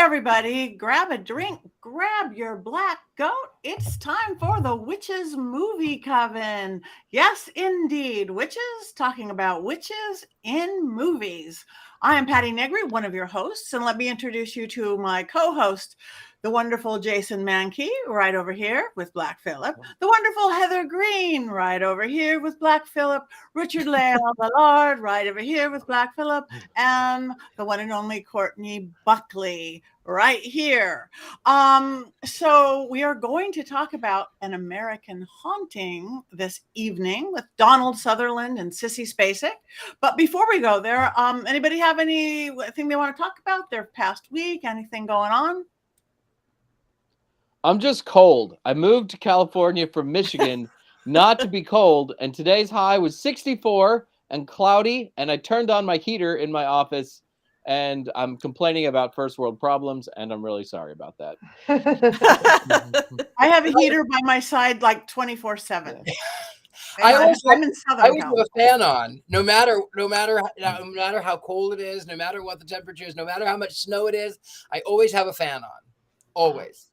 everybody. Grab a drink, grab your black goat. It's time for the Witches Movie Coven. Yes, indeed. Witches, talking about witches in movies. I am Patti Negri, one of your hosts, and let me introduce you to my co-host, the wonderful Jason Mankey, right over here with Black Phillip. The wonderful Heather Greene, right over here with Black Phillip. Richard-Lael Lillard, right over here with Black Phillip. And the one and only Courtney Buckley, right here. So we are going to talk about An American Haunting this evening with Donald Sutherland and Sissy Spacek. But before we go there, anybody have anything they want to talk about their past week? Anything going on? I'm just cold. I moved to California from Michigan not to be cold, and today's high was 64 and cloudy, and I turned on my heater in my office, and I'm complaining about first world problems, and I'm really sorry about that. I have a heater by my side like 24/7. I always I'm in Southern have a California. fan on, no matter how cold it is, no matter what the temperature is, no matter how much snow it is. I always have a fan on, always.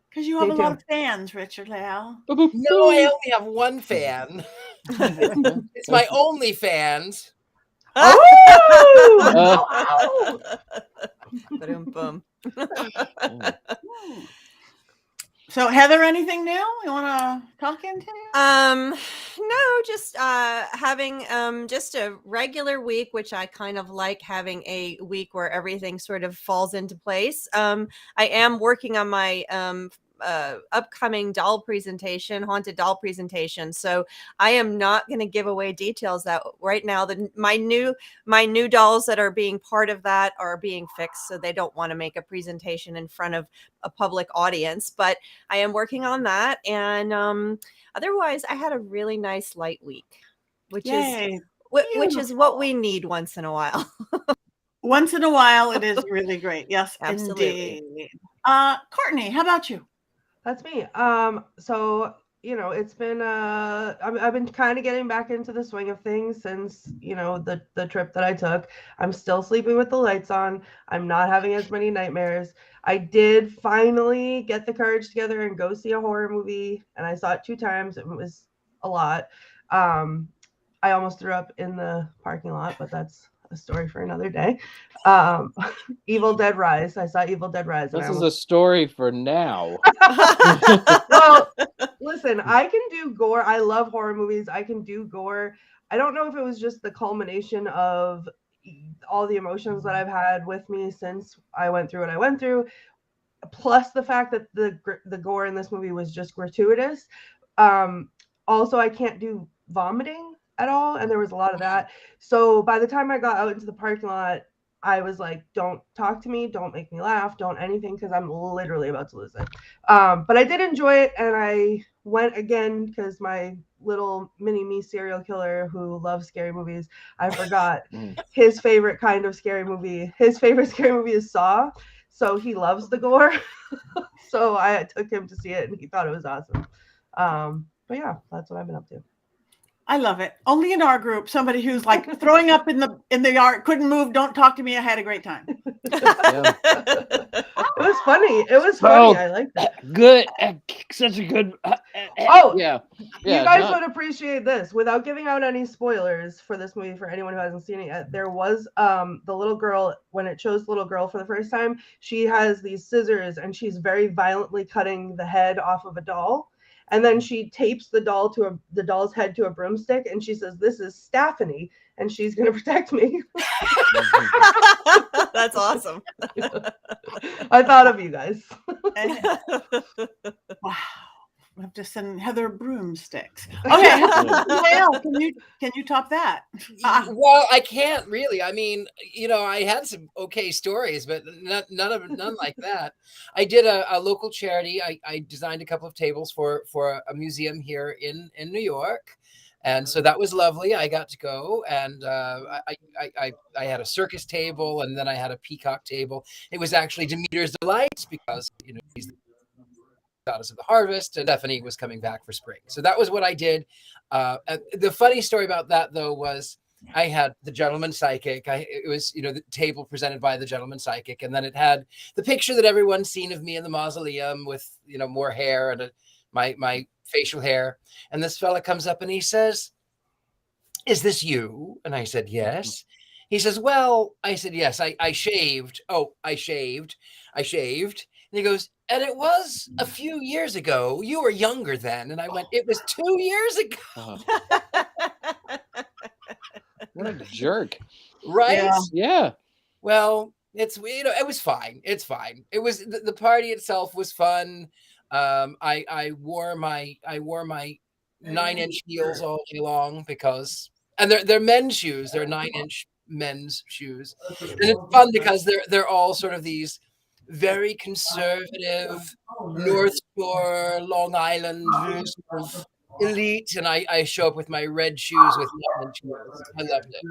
Because you have a lot of fans, Richard-Lael. No, I only have one fan. It's my only fans. Oh! Boom. So Heather, anything new you want to talk into? No, just having just a regular week, which I kind of like, having a week where everything sort of falls into place. I am working on my upcoming doll presentation, haunted doll presentation. So I am not going to give away details that right now. My new dolls that are being part of that are being fixed, so they don't want to make a presentation in front of a public audience. But I am working on that, and otherwise, I had a really nice light week, which is what we need once in a while. Once in a while, it is really great. Yes, absolutely. Indeed. Courtney, how about you? That's me. So, it's been, I've been kind of getting back into the swing of things since, the trip that I took. I'm still sleeping with the lights on. I'm not having as many nightmares. I did finally get the courage together and go see a horror movie, and I saw it 2 times. It was a lot. I almost threw up in the parking lot, but that's a story for another day. Evil Dead Rise. I saw Evil Dead Rise. This is a story for now. Well, listen, I can do gore. I love horror movies. I can do gore. I don't know if it was just the culmination of all the emotions that I've had with me since I went through what I went through, plus the fact that the gore in this movie was just gratuitous. Also, I can't do vomiting at all, and there was a lot of that. So by the time I got out into the parking lot, I was like, don't talk to me, don't make me laugh, don't anything, because I'm literally about to lose it. But I did enjoy it, and I went again because my little mini me serial killer who loves scary movies, I forgot his favorite kind of scary movie. His favorite scary movie is Saw, so he loves the gore. So I took him to see it, and he thought it was awesome. But yeah, that's what I've been up to. I love it. Only in our group, somebody who's like throwing up in the yard, couldn't move, don't talk to me. I had a great time. Yeah. It was funny. It was funny. I liked it. Good. Such a good. Yeah. You guys would appreciate this. Without giving out any spoilers for this movie for anyone who hasn't seen it yet, there was the little girl, when it shows the little girl for the first time, she has these scissors and she's very violently cutting the head off of a doll. And then she tapes the doll's head to a broomstick, and she says, "This is Stephanie, and she's going to protect me." That's awesome. I thought of you guys. Wow. We have to send Heather broomsticks. Okay, can you top that? Well, I can't really. I mean, I had some okay stories, but none like that. I did a local charity. I designed a couple of tables for a museum here in New York. And so that was lovely. I got to go, and I had a circus table, and then I had a peacock table. It was actually Demeter's Delight, because he's the goddess of the harvest, and Stephanie was coming back for spring. So that was what I did. The funny story about that, though, was I had the Gentleman Psychic. It was, the table presented by the Gentleman Psychic, and then it had the picture that everyone's seen of me in the mausoleum with more hair and my facial hair. And this fella comes up and he says, "Is this you?" And I said, "Yes." He says, "Well," I said, "Yes, I shaved." "Oh, I shaved. And he goes, "And it was a few years ago. You were younger then." And I went, "It was 2 years ago." What a jerk. Right? Yeah. Well, it was fine. It's fine. It was the party itself was fun. I wore my 9-inch heels all day long because, and they're men's shoes. They're 9-inch men's shoes, and it's fun because they're all sort of these very conservative North Shore, Long Island sort of elite, and I show up with my red shoes with 9-inch heels. I loved it.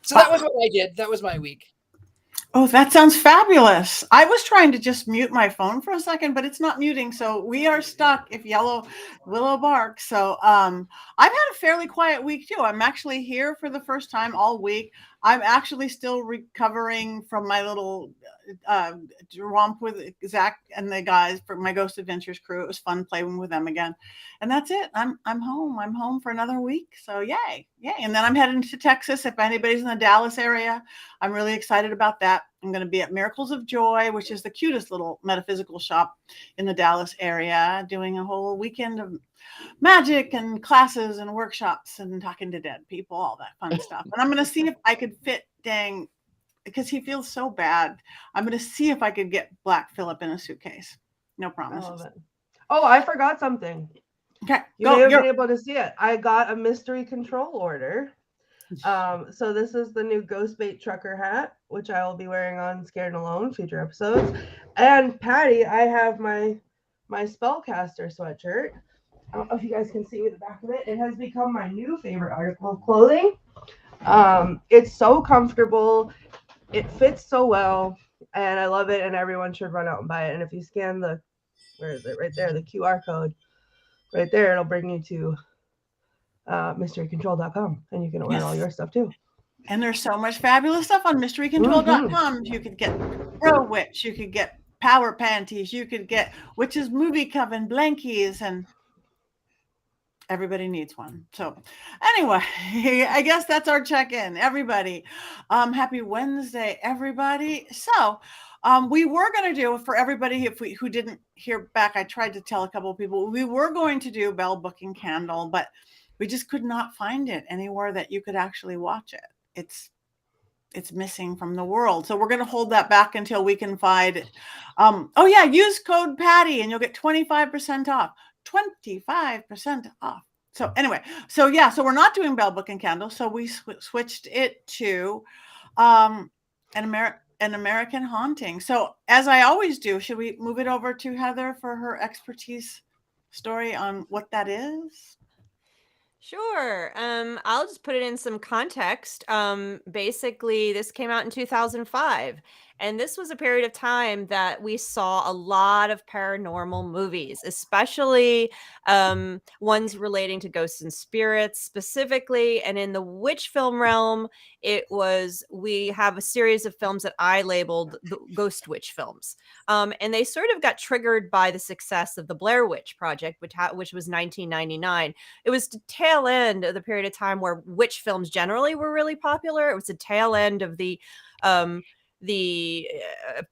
So that was what I did. That was my week. Oh, that sounds fabulous. I was trying to just mute my phone for a second, but it's not muting. So we are stuck if Willow barks. So I've had a fairly quiet week too. I'm actually here for the first time all week. I'm actually still recovering from my little romp with Zach and the guys for my Ghost Adventures crew. It was fun playing with them again. And that's it. I'm home. I'm home for another week. So yay. And then I'm heading to Texas. If anybody's in the Dallas area, I'm really excited about that. I'm going to be at Miracles of Joy, which is the cutest little metaphysical shop in the Dallas area, doing a whole weekend of magic and classes and workshops and talking to dead people, all that fun stuff. And I'm going to see if I could fit because he feels so bad. I'm going to see if I could get Black Phillip in a suitcase. No promises. Oh, I forgot something. Okay. You may have been able to see it. I got a mystery control order. So this is the new Ghost Bait Trucker hat, which I will be wearing on Scared and Alone future episodes. And Patti, I have my Spellcaster sweatshirt. I don't know if you guys can see the back of it. It has become my new favorite article of clothing. It's so comfortable. It fits so well, and I love it, and everyone should run out and buy it. And if you scan where is it? Right there, the QR code. Right there, it'll bring you to mysterycontrol.com, and you can order all your stuff too. And there's so much fabulous stuff on mysterycontrol.com. You could get Bro Witch, you could get Power Panties, you could get Witches Movie Coven blankies, and everybody needs one. So anyway, I guess that's our check-in. Everybody, happy Wednesday, everybody. So we were going to do, for everybody who didn't hear back, I tried to tell a couple of people, we were going to do Bell Book and Candle, but we just could not find it anywhere that you could actually watch it. It's missing from the world. So we're going to hold that back until we can find it. Use code Patti and you'll get 25% off. 25% off. So anyway, so we're not doing Bell Book and Candle. So we switched it to an American Haunting. So as I always do, should we move it over to Heather for her expertise story on what that is? Sure. I'll just put it in some context. Basically, this came out in 2005. And this was a period of time that we saw a lot of paranormal movies, especially ones relating to ghosts and spirits specifically. And in the witch film realm, we have a series of films that I labeled the ghost witch films. And they sort of got triggered by the success of the Blair Witch Project, which was 1999. It was the tail end of the period of time where witch films generally were really popular. It was the tail end of the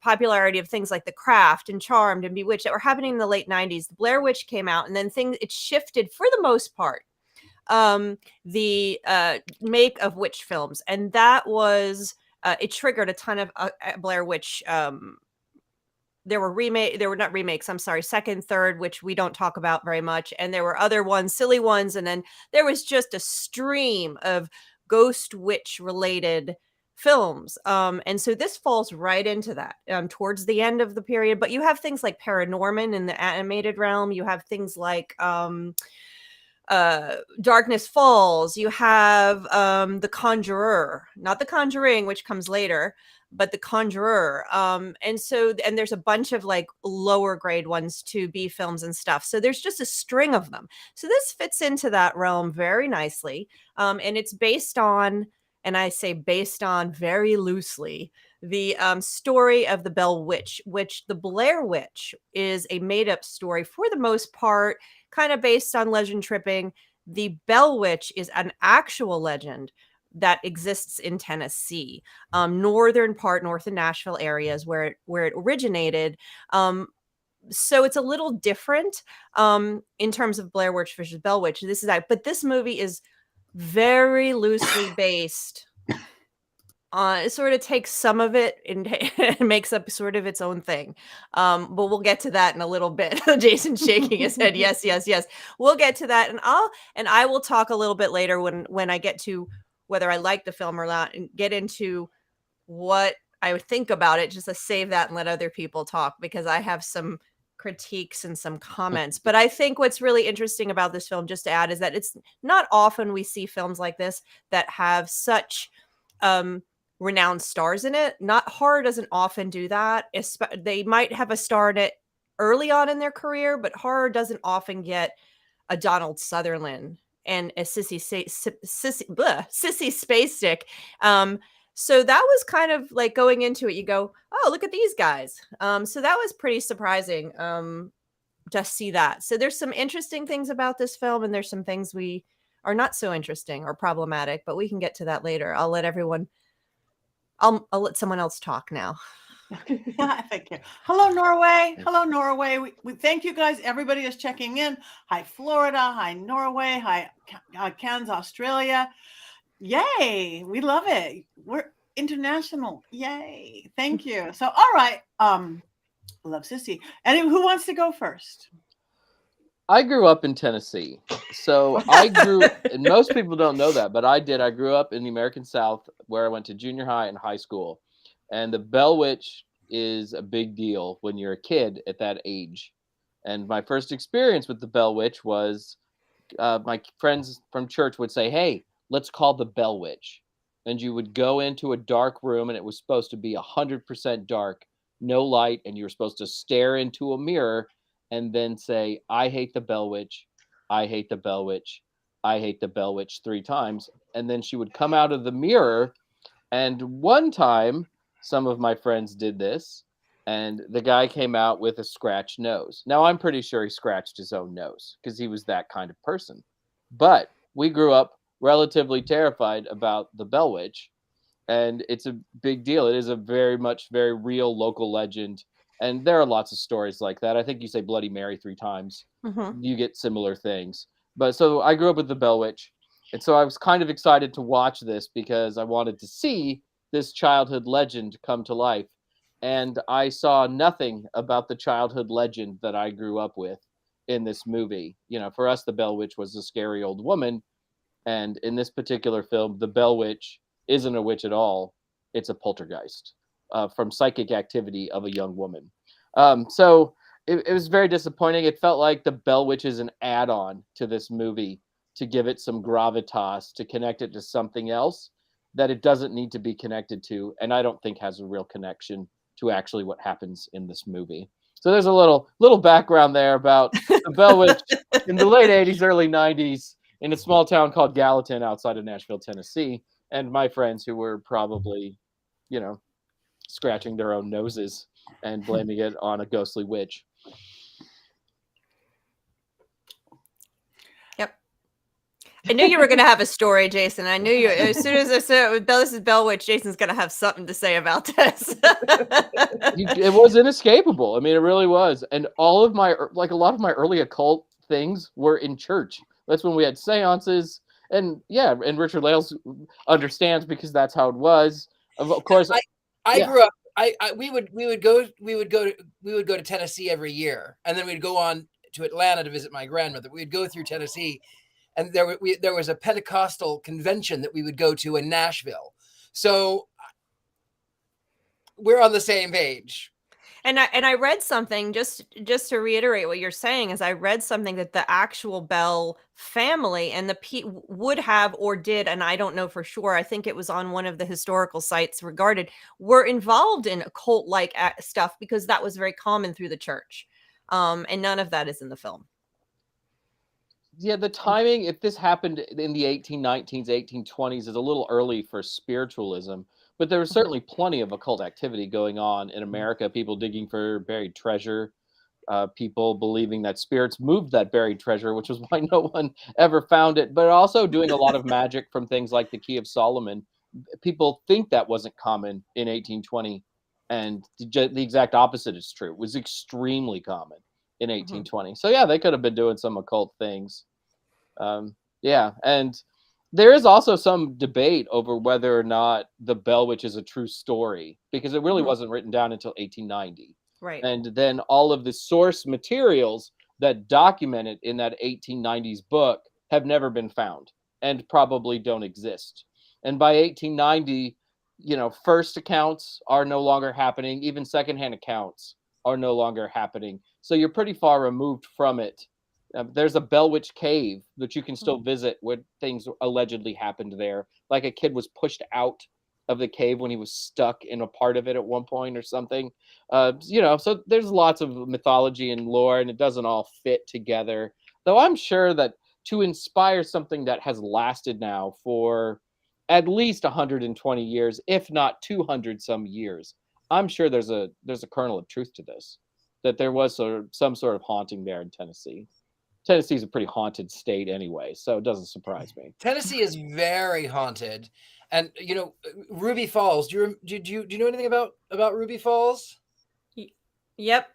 popularity of things like The Craft and Charmed and Bewitched that were happening in the late 90s. The Blair Witch came out, and then it shifted for the most part, the make of witch films. And that was, it triggered a ton of Blair Witch. There were not remakes, I'm sorry, second, third, which we don't talk about very much. And there were other ones, silly ones. And then there was just a stream of ghost witch related films. And so this falls right into that towards the end of the period. But you have things like Paranorman in the animated realm. You have things like Darkness Falls. You have The Conjurer, not The Conjuring, which comes later, but The Conjurer. And there's a bunch of like lower grade ones to B films and stuff. So there's just a string of them. So this fits into that realm very nicely. And it's based on, and I say based on very loosely, the story of the Bell Witch, which the Blair Witch is a made up story for the most part, kind of based on legend tripping. The Bell Witch is an actual legend that exists in Tennessee, northern part, north of Nashville areas where it originated. So it's a little different in terms of Blair Witch versus Bell Witch. But this movie is very loosely based. It sort of takes some of it and makes up sort of its own thing. But we'll get to that in a little bit. Jason's shaking his head. Yes. We'll get to that. And I will talk a little bit later when I get to whether I like the film or not and get into what I would think about it, just to save that and let other people talk, because I have some critiques and some comments. But I think what's really interesting about this film, just to add, is that it's not often we see films like this that have such renowned stars in it. Not horror doesn't often do that. They might have a star in it early on in their career, but horror doesn't often get a Donald Sutherland and a Sissy Spacek. So that was kind of like going into it, you go, oh, look at these guys. So that was pretty surprising to see that. So there's some interesting things about this film, and there's some things we are not so interesting or problematic, but we can get to that later. I'll let someone else talk now. Thank you. Hello, Norway. Hello, Norway. We thank you guys. Everybody is checking in. Hi, Florida. Hi, Norway. Hi, Cairns, Australia. Yay. We love it. We're international. Yay. Thank you. So, all right. Love Sissy. And who wants to go first? I grew up in Tennessee. So and most people don't know that, but I did. I grew up in the American South, where I went to junior high and high school. And the Bell Witch is a big deal when you're a kid at that age. And my first experience with the Bell Witch was my friends from church would say, hey, let's call the Bell Witch. And you would go into a dark room, and it was supposed to be 100% dark, no light, and you were supposed to stare into a mirror and then say, I hate the Bell Witch, I hate the Bell Witch, I hate the Bell Witch 3 times. And then she would come out of the mirror. And one time, some of my friends did this, and the guy came out with a scratched nose. Now, I'm pretty sure he scratched his own nose because he was that kind of person. But we grew up relatively terrified about the Bell Witch, and it's a big deal. It is a very real local legend. And there are lots of stories like that. I think you say Bloody Mary 3 times, you get similar things. But so I grew up with the Bell Witch. And so I was kind of excited to watch this because I wanted to see this childhood legend come to life. And I saw nothing about the childhood legend that I grew up with in this movie. You know, for us, the Bell Witch was a scary old woman. And in this particular film, the Bell Witch isn't a witch at all. It's a poltergeist from psychic activity of a young woman. So it was very disappointing. It felt like the Bell Witch is an add-on to this movie to give it some gravitas, to connect it to something else that it doesn't need to be connected to, and I don't think has a real connection to actually what happens in this movie. So there's a little background there about the Bell Witch in the late 80s, early 90s in a small town called Gallatin outside of Nashville, Tennessee, and my friends who were probably, scratching their own noses and blaming it on a ghostly witch. Yep. I knew you were going to have a story, Jason. I knew you. As soon as I said this is Bell Witch, Jason's going to have something to say about this. It was inescapable. I mean, it really was. And all of a lot of my early occult things were in church. That's when we had seances. And yeah, and Richard-Lael understands because that's how it was. Of course, I grew up. We would go to Tennessee every year, and then we'd go on to Atlanta to visit my grandmother. We'd go through Tennessee, and there was a Pentecostal convention that we would go to in Nashville. So we're on the same page. And I read something, just to reiterate what you're saying, is I read something that the actual Bell family and would have or did, and I don't know for sure, I think it was on one of the historical sites regarded, were involved in occult like stuff because that was very common through the church. And none of that is in the film. Yeah, the timing, if this happened in the 1819s, 1820s, is a little early for spiritualism, but there was certainly plenty of occult activity going on in America. People digging for buried treasure, people believing that spirits moved that buried treasure, which was why no one ever found it, but also doing a lot of magic from things like the Key of Solomon. People think that wasn't common in 1820, and the exact opposite is true. It was extremely common in 1820. So yeah, they could have been doing some occult things. Yeah, and there is also some debate over whether or not the Bell Witch is a true story, because it really wasn't written down until 1890. Right. And then all of the source materials that document it in that 1890s book have never been found and probably don't exist. And by 1890, first accounts are no longer happening. Even secondhand accounts are no longer happening. So you're pretty far removed from it. There's a Bell Witch cave that you can still visit where things allegedly happened there. Like a kid was pushed out of the cave when he was stuck in a part of it at one point or something. So there's lots of mythology and lore, and it doesn't all fit together. Though I'm sure that to inspire something that has lasted now for at least 120 years, if not 200 some years, I'm sure there's a kernel of truth to this, that there was some sort of haunting there in Tennessee. Tennessee's a pretty haunted state anyway, so it doesn't surprise me. Tennessee is very haunted. And, Ruby Falls, do you know anything about Ruby Falls? Yep.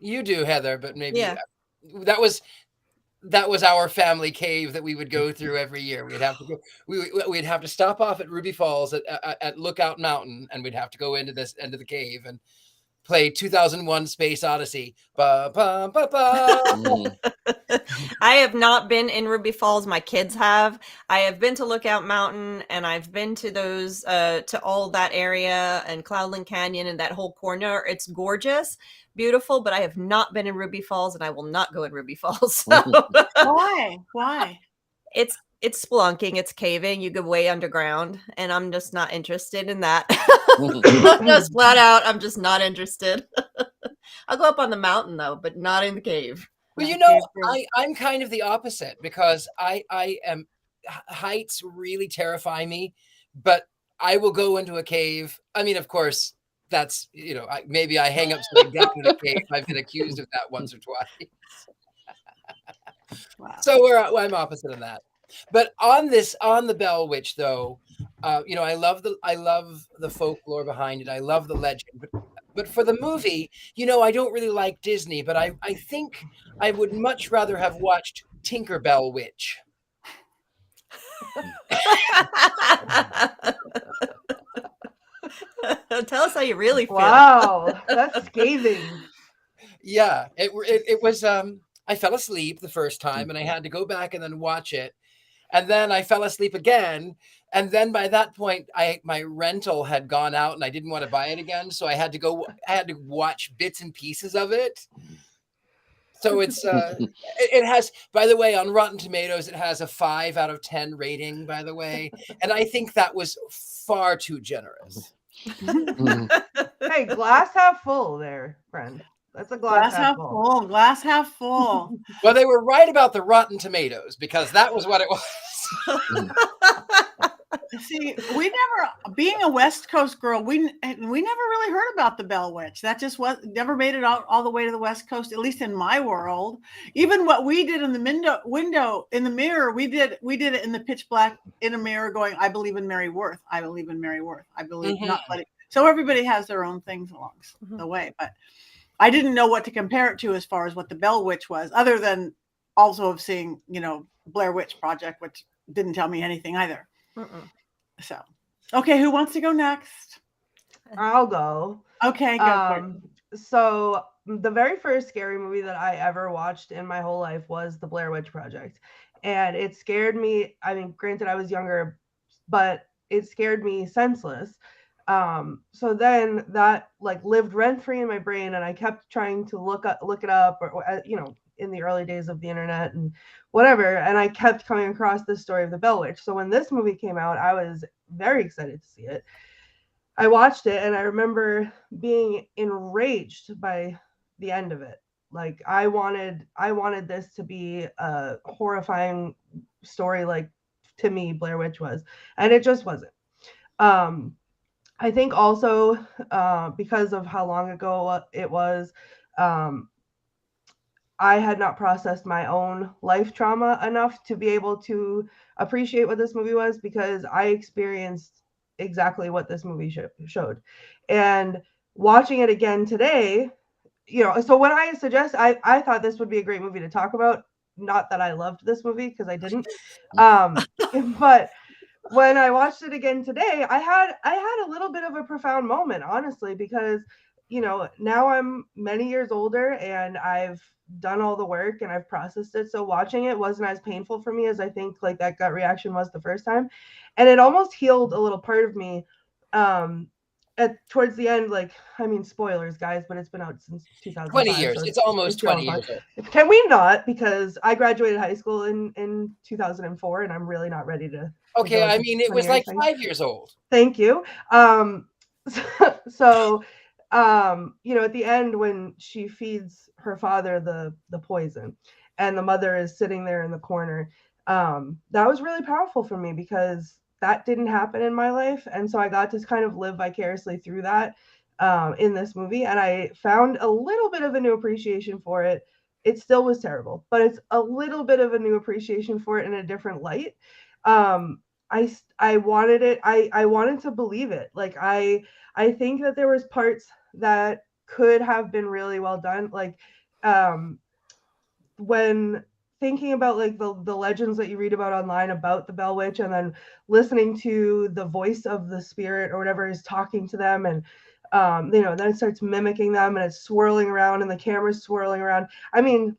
You do, Heather, but maybe Yeah. that was our family cave that we would go through every year. We'd have to go. We'd have to stop off at Ruby Falls at Lookout Mountain, and we'd have to go into the cave and play 2001: Space Odyssey. Ba, ba, ba, ba. I have not been in Ruby Falls. My kids have. I have been to Lookout Mountain, and I've been to those to all that area and Cloudland Canyon and that whole corner. It's gorgeous, beautiful, but I have not been in Ruby Falls, and I will not go in Ruby Falls. So. Why? It's spelunking, it's caving, you go way underground, and I'm just not interested in that. Just flat out, I'm just not interested. I'll go up on the mountain though, but not in the cave. Well, I'm kind of the opposite, because I am heights really terrify me, but I will go into a cave. I mean, of course, that's maybe I hang up some death in a cave. I've been accused of that once or twice. Wow. So I'm opposite of that. But on the Bell Witch, though, I love the folklore behind it. I love the legend. But for the movie, I don't really like Disney, but I think I would much rather have watched Tinkerbell Witch. Tell us how you really feel. Wow, that's scathing. Yeah, it was. I fell asleep the first time, and I had to go back and then watch it. And then I fell asleep again. And then by that point, my rental had gone out and I didn't want to buy it again. So I had to watch bits and pieces of it. So it's, it has, by the way, on Rotten Tomatoes, it has a 5 out of 10 rating, by the way. And I think that was far too generous. Hey, glass half full there, friend. That's a glass half full. Glass half full. Well, they were right about the Rotten Tomatoes, because that was what it was. See, being a West Coast girl, we never really heard about the Bell Witch. That just never made it out all the way to the West Coast, at least in my world. Even what we did in the window in the mirror, we did it in the pitch black in a mirror, going, "I believe in Mary Worth. I believe in Mary Worth. I believe not letting." So everybody has their own things along the way, but I didn't know what to compare it to as far as what the Bell Witch was, other than also of seeing, Blair Witch Project, which didn't tell me anything either. So, okay, who wants to go next? I'll go. Okay, go for it. So the very first scary movie that I ever watched in my whole life was the Blair Witch Project. And it scared me. I mean, granted, I was younger, but it scared me senseless. So then that like lived rent free in my brain, and I kept trying to look it up, or you know, in the early days of the internet and whatever, and I kept coming across this story of the Bell Witch. So when this movie came out, I was very excited to see it. I watched it, and I remember being enraged by the end of it. Like I wanted this to be a horrifying story, like to me Blair Witch was, and it just wasn't. I think also because of how long ago it was, I had not processed my own life trauma enough to be able to appreciate what this movie was, because I experienced exactly what this movie showed. And watching it again today, you know, so when I suggest, I thought this would be a great movie to talk about. Not that I loved this movie, because I didn't. But when I watched it again today, I had a little bit of a profound moment, honestly, because, you know, now I'm many years older and I've done all the work and I've processed it. So watching it wasn't as painful for me as I think like that gut reaction was the first time. And it almost healed a little part of me. Towards the end, like, I mean, spoilers, guys, but it's been out since 2005. 20 years. So it's almost 20 years old. Can we not? Because I graduated high school in 2004, and I'm really not ready to. Okay, I mean, it was like 5 years old. Thank you. So, you know, at the end when she feeds her father the poison, and the mother is sitting there in the corner, that was really powerful for me, because that didn't happen in my life, and so I got to kind of live vicariously through that in this movie, and I found a little bit of a new appreciation for it. It still was terrible, but it's a little bit of a new appreciation for it in a different light. I wanted it. I wanted to believe it. Like I think that there was parts that could have been really well done. Like when thinking about like the legends that you read about online about the Bell Witch, and then listening to the voice of the spirit or whatever is talking to them, and you know, then it starts mimicking them, and it's swirling around, and the camera's swirling around. I mean,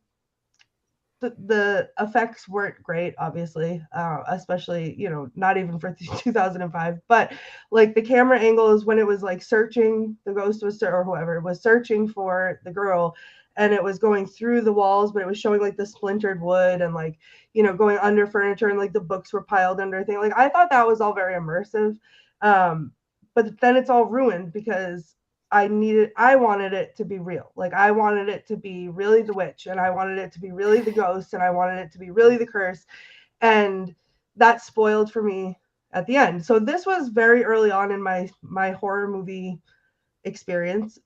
the effects weren't great, obviously, especially, you know, not even for 2005, but like the camera angles when it was like searching, the ghost was, or whoever was searching for the girl, and it was going through the walls, but it was showing like the splintered wood, and like, you know, going under furniture, and like the books were piled under thing. Like I thought that was all very immersive, but then it's all ruined because I wanted it to be real. Like I wanted it to be really the witch, and I wanted it to be really the ghost, and I wanted it to be really the curse, and that spoiled for me at the end. So this was very early on in my horror movie experience.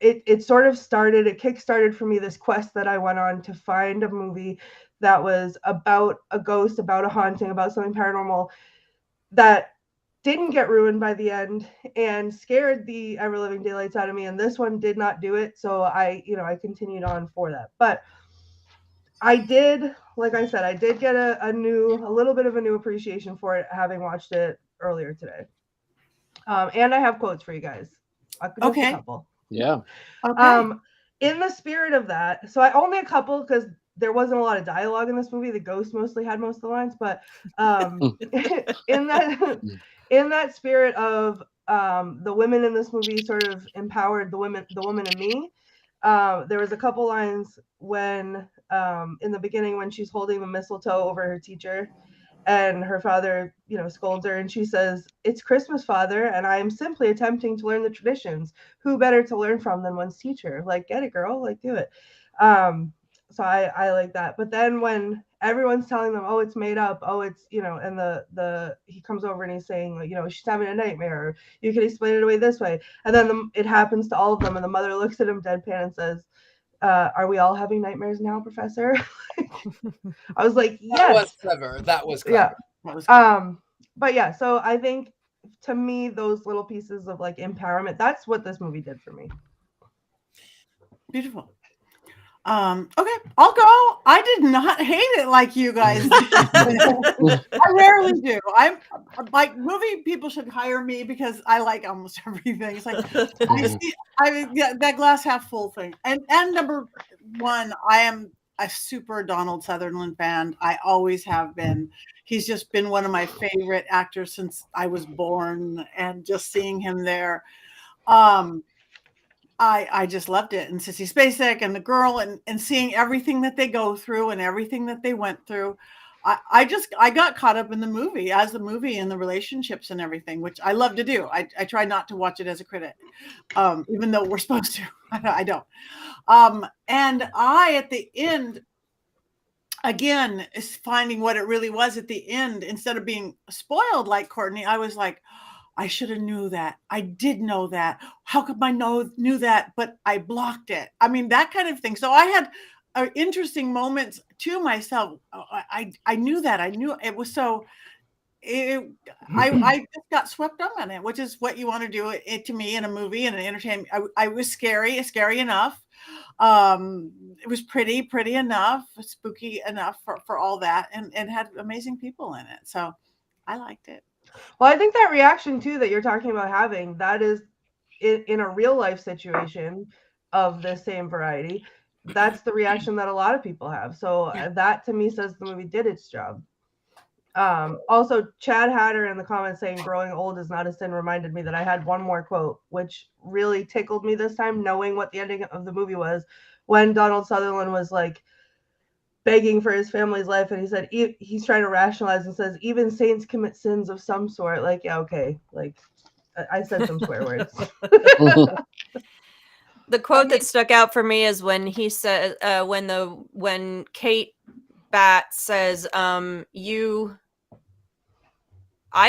It sort of started, it kickstarted for me this quest that I went on to find a movie that was about a ghost, about a haunting, about something paranormal that didn't get ruined by the end and scared the ever living daylights out of me. And this one did not do it. So I continued on for that. But I did, like I said, I did get a little bit of a new appreciation for it, having watched it earlier today. And I have quotes for you guys. Okay. A couple. Yeah. Okay. In the spirit of that, so I only a couple, because there wasn't a lot of dialogue in this movie. The ghost mostly had most of the lines, but in that spirit of the women in this movie sort of empowered the woman in me. There was a couple lines when in the beginning when she's holding the mistletoe over her teacher, and her father, you know, scolds her, and she says, "It's Christmas, Father, and I am simply attempting to learn the traditions. Who better to learn from than one's teacher?" Like, get it, girl, like, do it. So I like that. But then when everyone's telling them, oh, it's made up, oh, it's, you know, and the he comes over and he's saying, like, you know, she's having a nightmare, or you can explain it away this way. And then it happens to all of them, and the mother looks at him deadpan and says, "Are we all having nightmares now, Professor?" I was like, yes. That was clever. Yeah. But yeah, so I think to me, those little pieces of like empowerment, that's what this movie did for me. Beautiful. Okay, I'll go. I did not hate it like you guys. I rarely do. I'm like, movie people should hire me because I like almost everything. It's like I see that glass half full thing. And number one, I a super Donald Sutherland fan. I always have been. He's just been one of my favorite actors since I was born, and just seeing him there, I just loved it. And Sissy Spacek and the girl, and seeing everything that they go through and everything that they went through. I got caught up in the movie and the relationships and everything, which I love to do. I try not to watch it as a critic, even though we're supposed to. I don't. And I, at the end, again, is finding what it really was at the end. Instead of being spoiled like Courtney, I was like, I should have knew that. I did know that. How could I knew that? But I blocked it. I mean, that kind of thing. So I had interesting moments to myself. I knew that. I knew it was so. I just got swept up in it, which is what you want to do it to me in a movie and an entertainment. I was scary enough. It was pretty enough, spooky enough for all that, and had amazing people in it. So I liked it. Well, I think that reaction too that you're talking about having, that is in a real life situation of the same variety, that's the reaction that a lot of people have. So that to me says the movie did its job. Also, Chad Hatter in the comments saying growing old is not a sin reminded me that I had one more quote, which really tickled me this time, knowing what the ending of the movie was, when Donald Sutherland was like begging for his family's life, and he said he's trying to rationalize and says even saints commit sins of some sort. Like, yeah, okay, like I said some swear words. The quote that stuck out for me is when he said when Kate Bat says I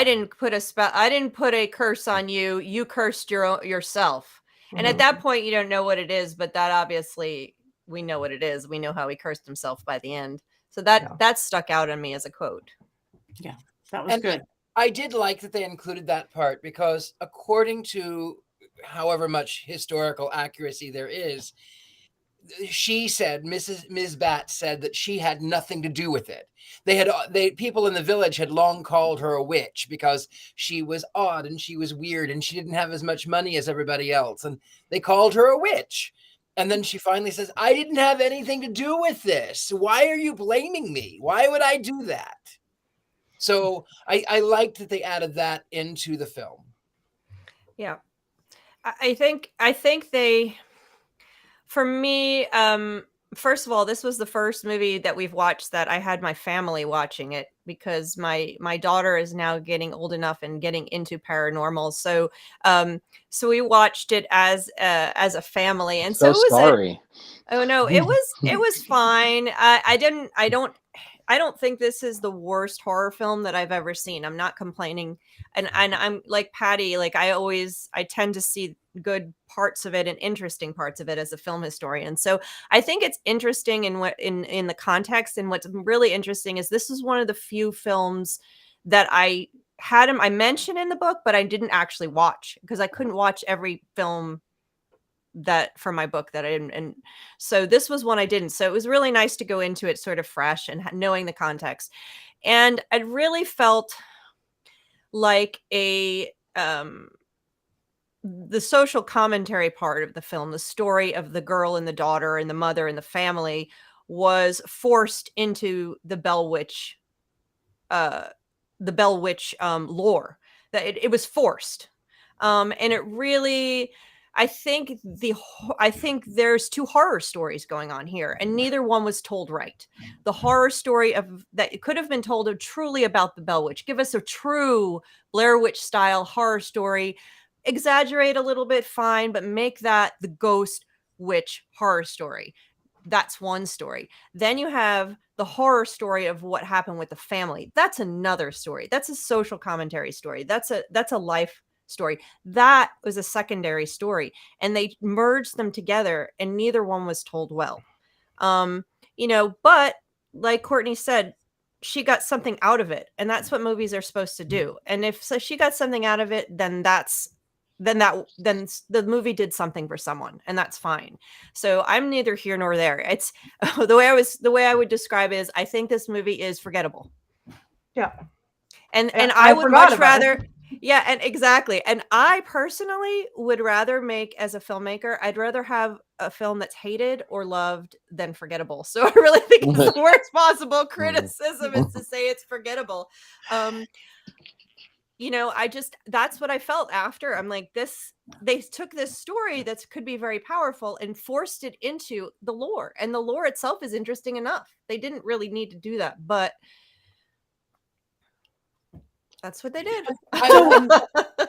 didn't put a curse on you, you cursed yourself. And at that point you don't know what it is, but that obviously we know what it is. We know how he cursed himself by the end. So that stuck out on me as a quote. Yeah, that was good. I did like that they included that part, because according to however much historical accuracy there is, she said, Ms. Bat said that she had nothing to do with it. People in the village had long called her a witch because she was odd and she was weird and she didn't have as much money as everybody else. And they called her a witch. And then she finally says, I didn't have anything to do with this. Why are you blaming me? Why would I do that? So I liked that they added that into the film. Yeah. I think they, for me, first of all, this was the first movie that we've watched that I had my family watching it, because my daughter is now getting old enough and getting into paranormal. So we watched it as a family, and so it was sorry. Oh no, it was fine. I don't think this is the worst horror film that I've ever seen. I'm not complaining. And I'm like Patti, like I tend to see good parts of it and interesting parts of it as a film historian. So I think it's interesting in the context. And what's really interesting is this is one of the few films that I mentioned in the book, but I didn't actually watch, because I couldn't watch every film that for my book that I didn't. And so this was one I didn't. So it was really nice to go into it sort of fresh and knowing the context. And I really felt like the social commentary part of the film, the story of the girl and the daughter and the mother and the family, was forced into the Bell Witch lore. That it was forced. And it really, I think there's two horror stories going on here, and neither one was told right. The horror story that it could have been told truly about the Bell Witch. Give us a true Blair Witch style horror story. Exaggerate a little bit, fine, but make that the ghost witch horror story. That's one story. Then you have the horror story of what happened with the family. That's another story. That's a social commentary story. That's a life story. That was a secondary story, and they merged them together, and neither one was told well. But like Courtney said, she got something out of it, and that's what movies are supposed to do. And if she got something out of it, then the movie did something for someone, and that's fine. So I'm neither here nor there. It's the way I would describe it is, I think this movie is forgettable. Yeah. And I would much rather Yeah, and exactly. And I personally would rather make, as a filmmaker, I'd rather have a film that's hated or loved than forgettable. So I really think it's the worst possible criticism is to say it's forgettable. You know, that's what I felt after. I'm like, they took this story that could be very powerful and forced it into the lore. And the lore itself is interesting enough. They didn't really need to do that, but that's what they did.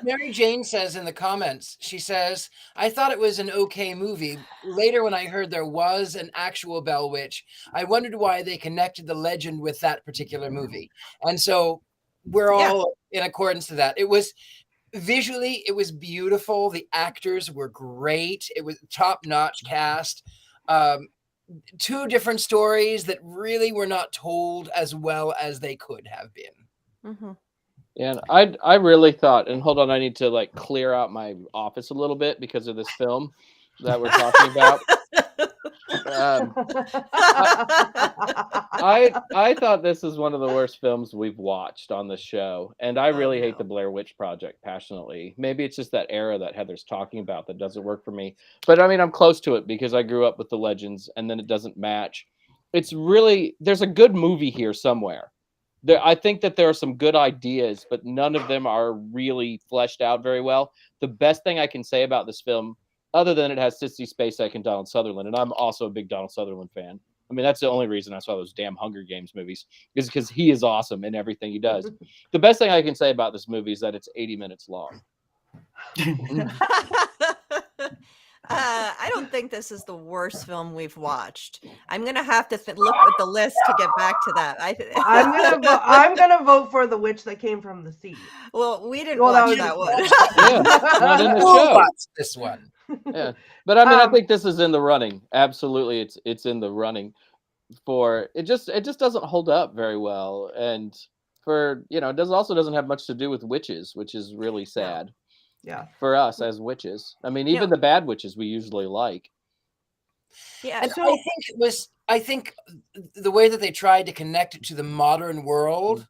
Mary Jane says in the comments, she says, I thought it was an okay movie. Later, when I heard there was an actual Bell Witch, I wondered why they connected the legend with that particular movie. And so we're all in accordance to that. It was visually, it was beautiful. The actors were great. It was top-notch cast. Two different stories that really were not told as well as they could have been. Mm-hmm. And I really thought, and hold on, I need to like clear out my office a little bit because of this film that we're talking about. I thought this is one of the worst films we've watched on the show, and I really hate the Blair Witch Project passionately. Maybe it's just that era that Heather's talking about that doesn't work for me. But I mean, I'm close to it because I grew up with the legends, and then it doesn't match. It's really, there's a good movie here somewhere. I think that there are some good ideas, but none of them are really fleshed out very well. The best thing I can say about this film, other than it has Sissy Spacek and Donald Sutherland, and I'm also a big Donald Sutherland fan. I mean, that's the only reason I saw those damn Hunger Games movies, is because he is awesome in everything he does. The best thing I can say about this movie is that it's 80 minutes long. I don't think this is the worst film we've watched. I'm gonna have to look at the list to get back to that. I'm gonna vote for The Witch That Came from the Sea. Well, we didn't watch that one. Yeah, not in the Who show. watched this one? Yeah, but I mean, I think this is in the running. Absolutely, it's in the running. For it just doesn't hold up very well, and for it doesn't have much to do with witches, which is really sad. Yeah, for us as witches. I mean, even the bad witches we usually like. Yeah, and I think the way that they tried to connect it to the modern world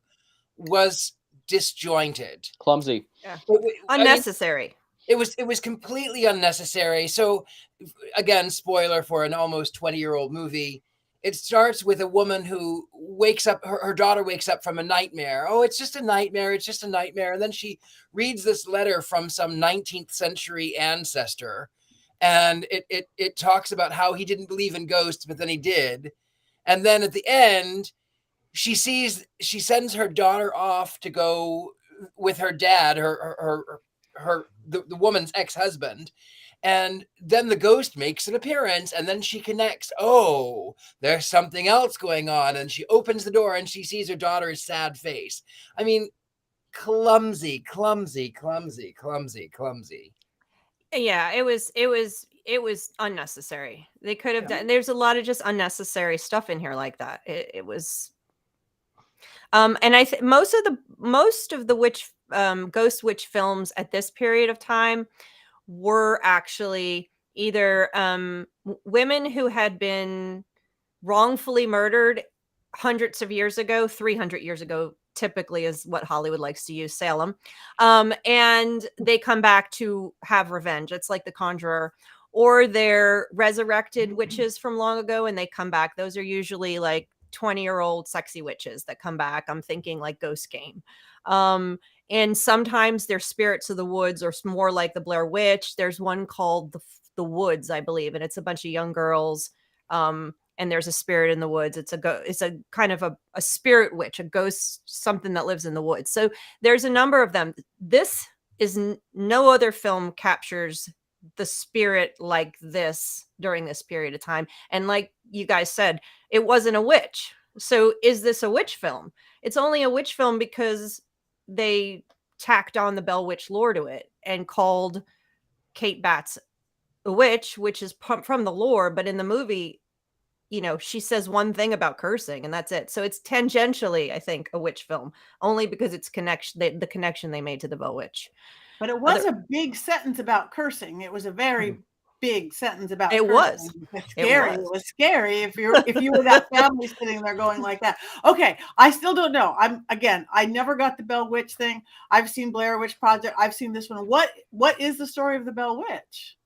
was disjointed, clumsy, unnecessary. It was completely unnecessary. So, again, spoiler for an almost 20-year-old movie. It starts with a woman who wakes up, her daughter wakes up from a nightmare. Oh, it's just a nightmare. It's just a nightmare. And then she reads this letter from some 19th century ancestor. And it talks about how he didn't believe in ghosts, but then he did. And then at the end, she sends her daughter off to go with her dad, the woman's ex-husband. And then the ghost makes an appearance, and then she connects. Oh, there's something else going on. And she opens the door and she sees her daughter's sad face. I mean, clumsy. Yeah, it was unnecessary. They could have done, there's a lot of just unnecessary stuff in here like that. It was and I think most of the witch ghost witch films at this period of time were actually either women who had been wrongfully murdered hundreds of years ago, 300 years ago, typically is what Hollywood likes to use, Salem. And they come back to have revenge. It's like The Conjurer. Or they're resurrected witches from long ago and they come back. Those are usually like 20-year-old sexy witches that come back. I'm thinking like Ghost Game. And sometimes they're spirits of the woods, or more like the Blair Witch. There's one called the Woods, I believe, and it's a bunch of young girls. And there's a spirit in the woods. It's a kind of a spirit witch, a ghost, something that lives in the woods. So there's a number of them. This is no other film captures the spirit like this during this period of time. And like you guys said, it wasn't a witch. So is this a witch film? It's only a witch film because they tacked on the Bell Witch lore to it and called Kate Batts a witch, which is from the lore. But in the movie, she says one thing about cursing and that's it. So it's tangentially, I think, a witch film, only because it's the connection they made to the Bell Witch. But it was a big sentence about cursing. It was a very big sentence about It was. cursing. It's It scary. It was. was scary if you were that family sitting there going like that. Okay, I still don't know. I never got the Bell Witch thing. I've seen Blair Witch Project. I've seen this one. What is the story of the Bell Witch?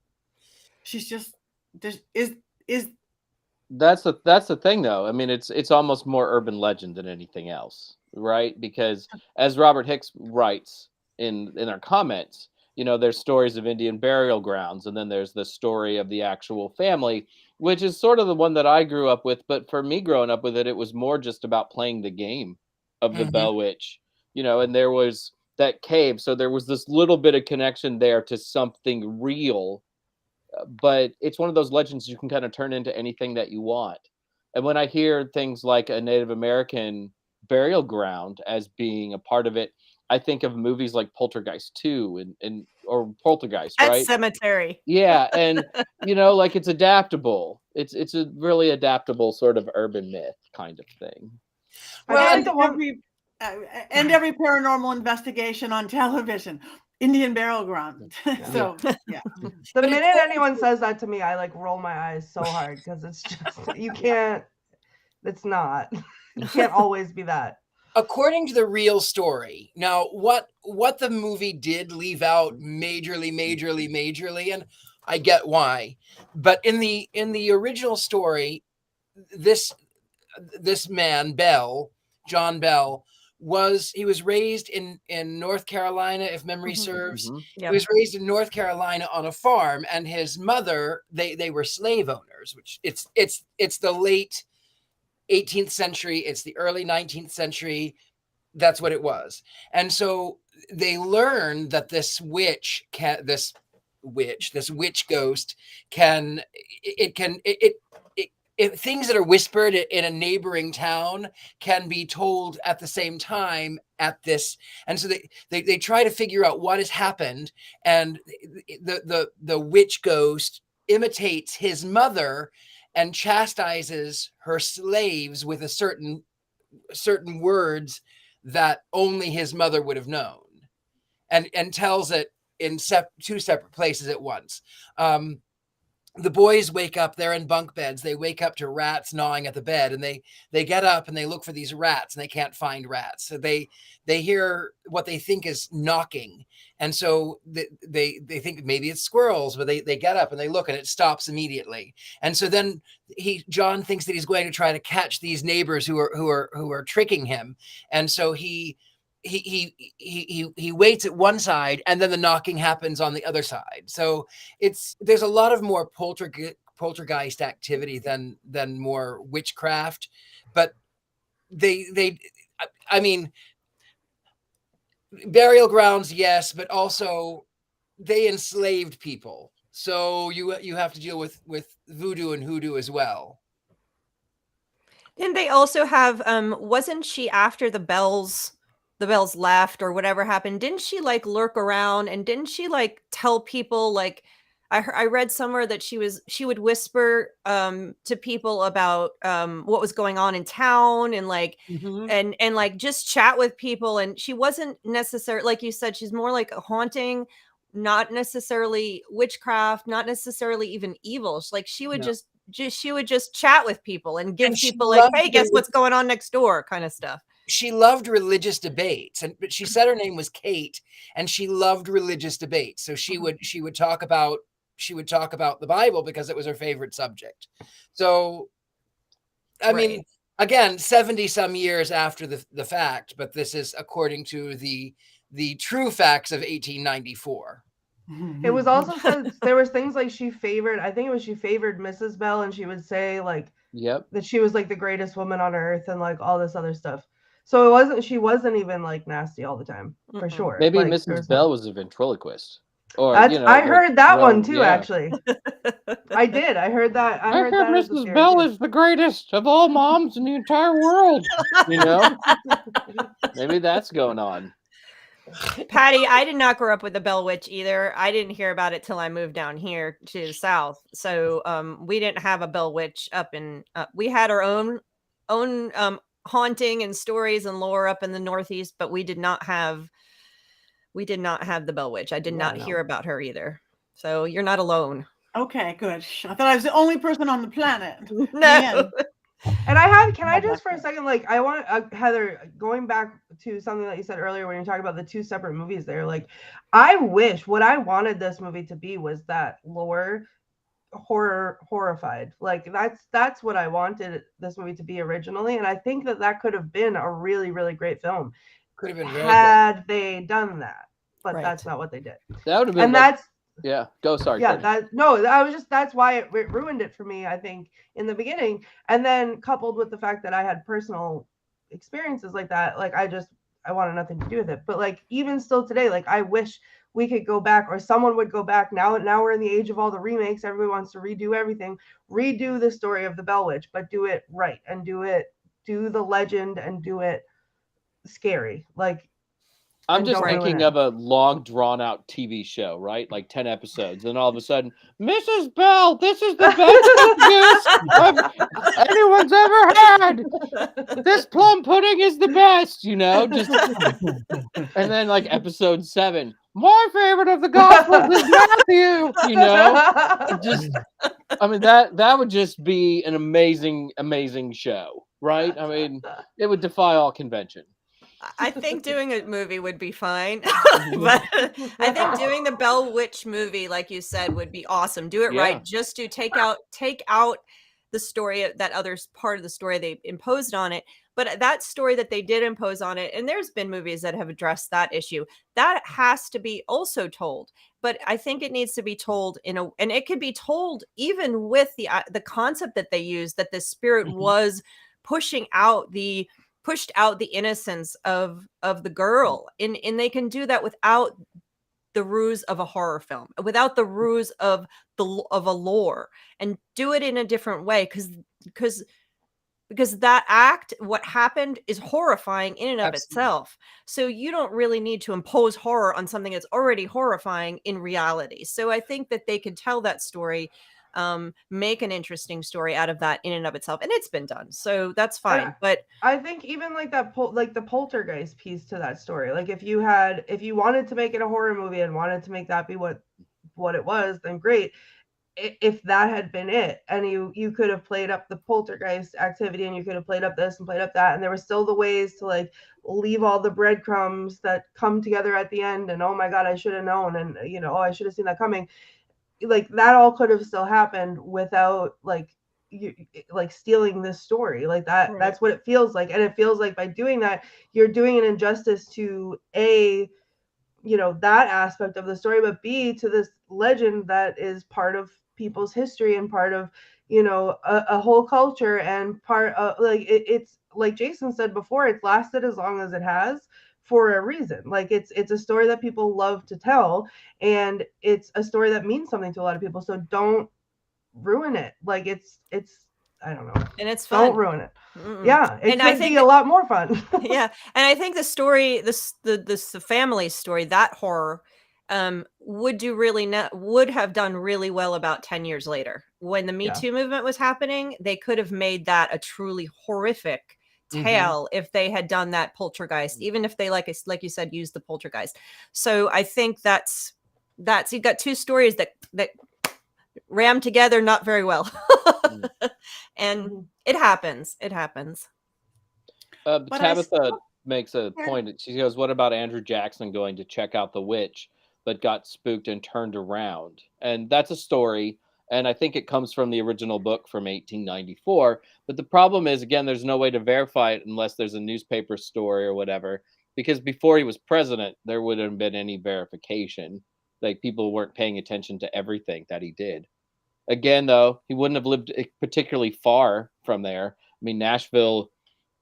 She's just is That's the thing, though. I mean, it's almost more urban legend than anything else, right? Because as Robert Hicks writes in our comments, there's stories of Indian burial grounds, and then there's the story of the actual family, which is sort of the one that I grew up with. But for me, growing up with it, it was more just about playing the game of the Bell Witch, and there was that cave, so there was this little bit of connection there to something real. But it's one of those legends you can kind of turn into anything that you want. And when I hear things like a Native American burial ground as being a part of it, I think of movies like Poltergeist 2 or Poltergeist, Pet right? Cemetery. Yeah, and like it's adaptable. It's a really adaptable sort of urban myth kind of thing. well, every paranormal investigation on television. Indian burial ground. So yeah. The minute anyone says that to me, I like roll my eyes so hard because it's just you can't always be that. According to the real story, now what the movie did leave out majorly, and I get why, but in the original story, this man John Bell was raised in North Carolina, if memory serves. Yep. He was raised in North Carolina on a farm, and his mother, they were slave owners, which it's the late 18th century, it's the early 19th century. That's what it was. And so they learned that this witch ghost can things that are whispered in a neighboring town can be told at the same time at this. And so they try to figure out what has happened. And the witch ghost imitates his mother and chastises her slaves with a certain words that only his mother would have known, and tells it in two separate places at once. The boys wake up, they're in bunk beds. They wake up to rats gnawing at the bed, and they get up and they look for these rats, and they can't find rats. So they hear what they think is knocking. And so they think maybe it's squirrels, but they get up and they look, and it stops immediately. And so then John thinks that he's going to try to catch these neighbors who are tricking him. And so he waits at one side, and then the knocking happens on the other side. So there's a lot of more poltergeist activity than more witchcraft, but I mean, burial grounds, yes, but also they enslaved people. So you have to deal with voodoo and hoodoo as well. Didn't they also have wasn't she, after the bells left or whatever happened, didn't she like lurk around, and didn't she like tell people, like I read somewhere that she would whisper to people about what was going on in town, and like and like just chat with people, and she wasn't necessarily, like you said, she's more like a haunting, not necessarily witchcraft, not necessarily even evil. Like she would just chat with people and give people like, hey, guess what's going on next door kind of stuff. She loved religious debates, but she said her name was Kate, and she loved religious debates. So she would talk about the Bible because it was her favorite subject. So, I mean, again, 70 some years after the fact, but this is according to the true facts of 1894. It was also said there was things like she favored Mrs. Bell, and she would say like that she was like the greatest woman on earth and like all this other stuff. So she wasn't even like nasty all the time, for sure. Maybe like, Mrs. Bell was a ventriloquist. Or I heard that one too, actually. I did. I heard that. I heard that Mrs. Bell is the greatest of all moms in the entire world. Maybe that's going on. Patti, I did not grow up with the Bell Witch either. I didn't hear about it till I moved down here to the South. So we didn't have a Bell Witch up in. We had our own haunting and stories and lore up in the Northeast, but we did not have the Bell Witch. I did not hear about her either. So you're not alone. Okay, good. I thought I was the only person on the planet. No. Man. And can I Love just that for a film. second, like, I want Heather, going back to something that you said earlier when you're talking about the two separate movies there, like, I wish what I wanted this movie to be was that lore horrified. Like, that's what I wanted this movie to be originally, and I think that could have been a really, really great film Could have been very good. had they done that, but Right. that's not what they did. That would have been And like, that's yeah. Go, sorry. yeah, Courtney. that's why it ruined it for me, I think, in the beginning. And then coupled with the fact that I had personal experiences like that, like, I wanted nothing to do with it. But, like, even still today, like, I wish we could go back, or someone would go back. Now we're in the age of all the remakes. Everybody wants to redo everything. Redo the story of the Bell Witch, but do it right, and do the legend, and do it scary. Like, I'm and just don't ruin thinking it. of a long, drawn-out TV show, right? Like 10 episodes, and all of a sudden, Mrs. Bell, this is the best goose anyone's ever had. This plum pudding is the best, you know. Just, and then like episode 7, my favorite of the Gospels is Matthew. You know, just, I mean, that would just be an amazing, amazing show, right? I mean, it would defy all convention. I think doing a movie would be fine, but I think doing the Bell Witch movie, like you said, would be awesome. Do it Yeah. right. Just to take out the story, that other part of the story they imposed on it. But that story that they did impose on it, and there's been movies that have addressed that issue, that has to be also told. But I think it needs to be told and it could be told even with the concept that they use, that the spirit was pushed out the innocence of the girl, and they can do that without the ruse of a horror film, without the ruse of a lore, and do it in a different way, because that act, what happened, is horrifying in and of Absolutely. itself. So you don't really need to impose horror on something that's already horrifying in reality. So I think that they could tell that story, make an interesting story out of that in and of itself, and it's been done, so that's fine. But I think even like that, like the poltergeist piece to that story, like, if you wanted to make it a horror movie and wanted to make that be what it was, then great. If that had been it, and you could have played up the poltergeist activity, and you could have played up this and played up that, and there were still the ways to, like, leave all the breadcrumbs that come together at the end, and oh my god, I should have known, and oh, I should have seen that coming. Like, that all could have still happened without, like, you like stealing this story like that. Right. That's what it feels like, and it feels like by doing that, you're doing an injustice to that aspect of the story, but B, to this legend that is part of people's history, and part of a whole culture, and part of, like, it's like Jason said before, it's lasted as long as it has for a reason. Like, it's a story that people love to tell, and it's a story that means something to a lot of people, so don't ruin it. Like, it's I don't know, and it's fun. Don't ruin it. Mm-mm. Yeah, it And I could think be a lot more fun. yeah, and I think the story, the family story, that horror, would have done really well about 10 years later, when the Me Yeah. Too movement was happening. They could have made that a truly horrific tale if they had done that poltergeist, even if they, like you said, used the poltergeist. So I think that's you've got two stories that ram together not very well. And it happens. But But Tabitha makes a point. She goes, what about Andrew Jackson going to check out the witch, but got spooked and turned around? And that's a story, and I think it comes from the original book from 1894. But the problem is, again, there's no way to verify it unless there's a newspaper story or whatever, because before he was president, there wouldn't have been any verification. Like, people weren't paying attention to everything that he did. Again, though, he wouldn't have lived particularly far from there. I mean, Nashville,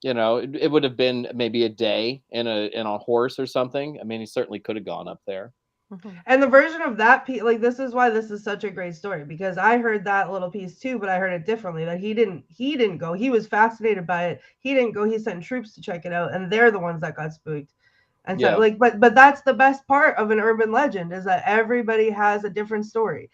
it would have been maybe a day in a horse or something. I mean, he certainly could have gone up there. And the version of that piece, like, this is why this is such a great story, because I heard that little piece too, but I heard it differently. That he didn't go. He was fascinated by it. He didn't go. He sent troops to check it out, and they're the ones that got spooked. And so, like, but that's the best part of an urban legend, is that everybody has a different story.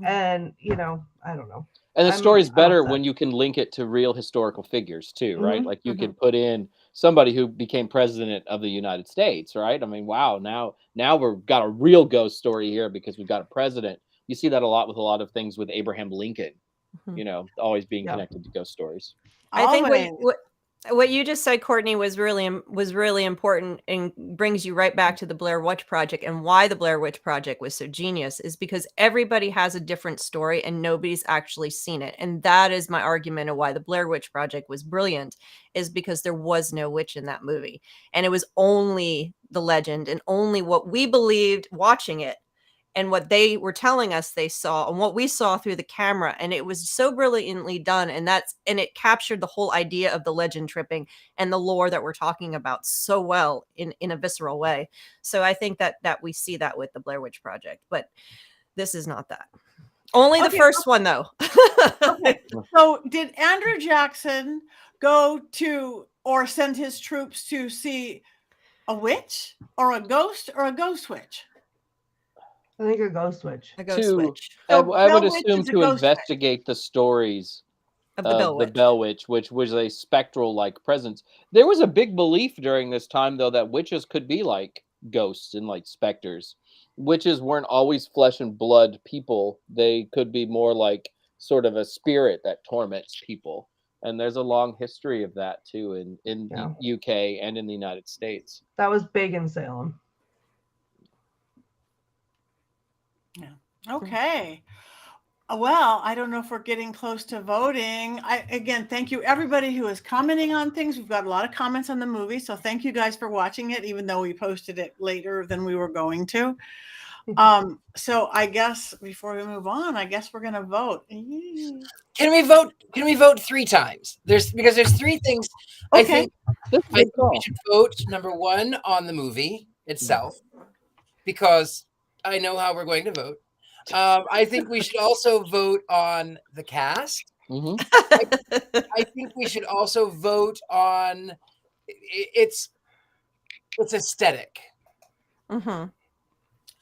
And I don't know. And the story's better when you can link it to real historical figures too, right? Like, you could put in somebody who became president of the United States, right? I mean, wow, now we've got a real ghost story here because we've got a president. you see that a lot with a lot of things with Abraham Lincoln, Mhm. always being Yeah. connected to ghost stories. I think Always. what you just said, Courtney, was really important and brings you right back to the Blair Witch Project, and why the Blair Witch Project was so genius is because everybody has a different story and nobody's actually seen it. And that is my argument of why the Blair Witch Project was brilliant, is because there was no witch in that movie. And it was only the legend and only what we believed watching it, and what they were telling us they saw and what we saw through the camera. And it was so brilliantly done. And it captured the whole idea of the legend tripping and the lore that we're talking about so well in a visceral way. So I think that we see that with the Blair Witch Project, but this is not that. Only the Okay, first one though. Okay. So did Andrew Jackson go to or send his troops to see a witch or a ghost witch? I think a ghost witch. A ghost witch So I would Bell Witch assume is a to ghost witch. investigate the stories of the Bell the Witch. Bell Witch, which was a spectral-like presence. There was a big belief during this time, though, that witches could be like ghosts and like specters. Witches weren't always flesh and blood people. They could be more like sort of a spirit that torments people. And there's a long history of that, too, in Yeah. the UK and in the United States. That was big in Salem. Okay. Well, I don't know if we're getting close to voting. Again, thank you everybody who is commenting on things. We've got a lot of comments on the movie, so thank you guys for watching it, even though we posted it later than we were going to. So I guess before we move on, I guess we're gonna vote. Can we vote? Can we vote 3 times? There's 3 things. Okay. This I think we should vote number 1 on the movie itself, because I know how we're going to vote. I think we should also vote on the cast. Mhm. I think we should also vote on its aesthetic. Mhm.